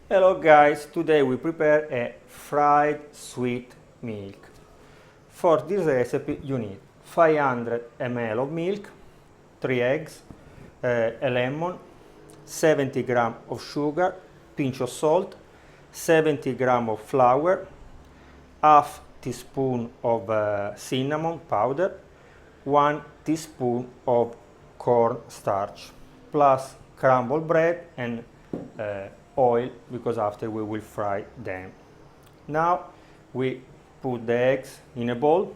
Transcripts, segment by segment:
Hello guys, today we prepare a fried sweet milk. For this recipe you need 500 ml of milk, 3 eggs, a lemon, 70 gram of sugar, pinch of salt, 70 gram of flour, half teaspoon of cinnamon powder, 1 teaspoon of corn starch, plus crumbled bread and oil, because after we will fry them. Now we put the eggs in a bowl,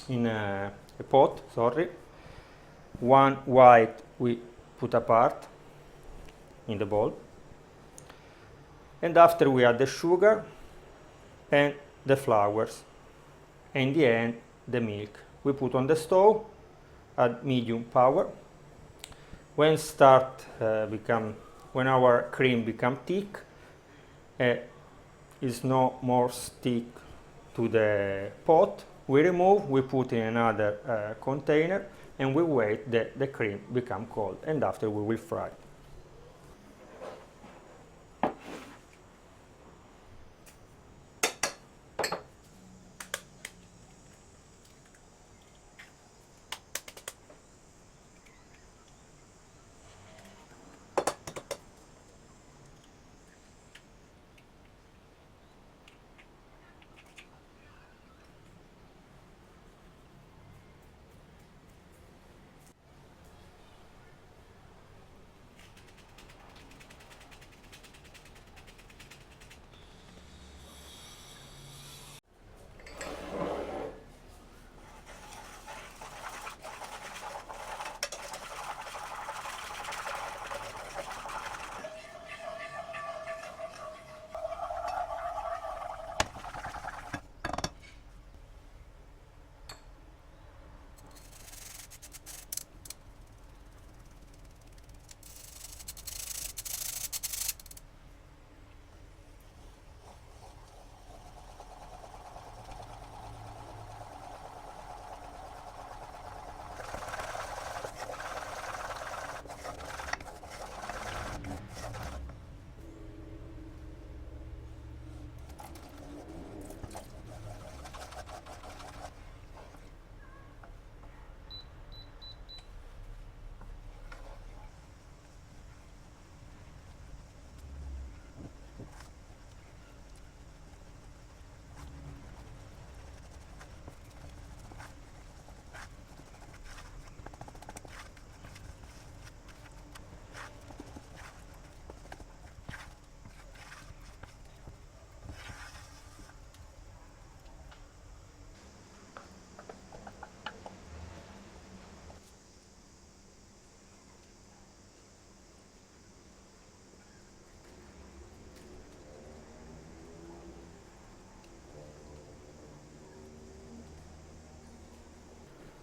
in a pot, sorry. One white we put apart in the bowl, and after we add the sugar and the flours, and in the end the milk. We put on the stove at medium power. When when our cream become thick, is no more stick to the pot, we remove, we put in another container, and we wait that the cream become cold, and after we will fry.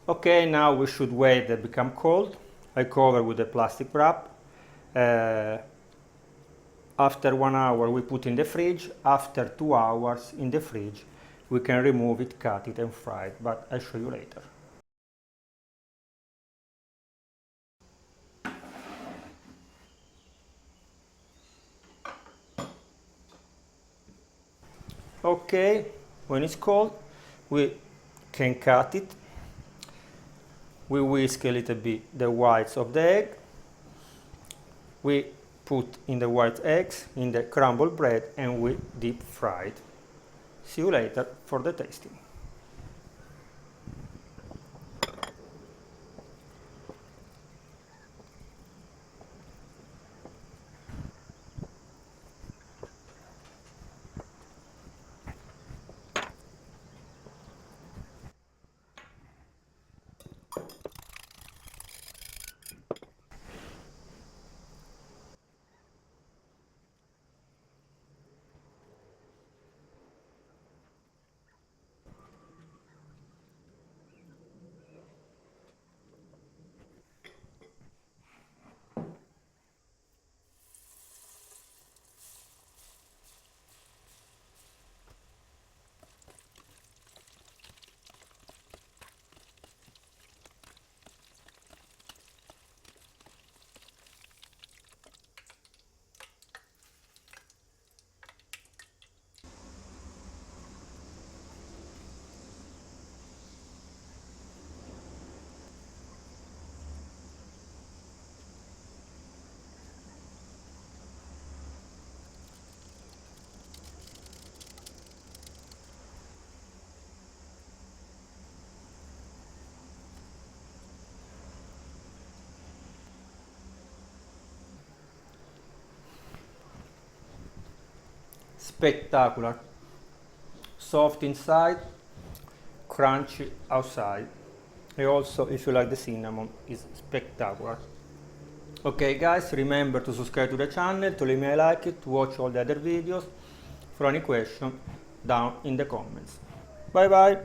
Okay, now we should wait that become cold. I cover with a plastic wrap. After 1 hour we put in the fridge. After 2 hours in the fridge we can remove it, cut it and fry it, but I'll show you later. Okay, when it's cold we can cut it. We whisk a little bit the whites of the egg. We put in the white eggs in the crumbled bread and we deep fry it. See you later for the tasting. spectacular. Soft inside, crunchy outside. And also, if you like the cinnamon, it's spectacular. Okay guys, remember to subscribe to the channel, to leave me a like, to watch all the other videos. For any question, down in the comments. Bye bye.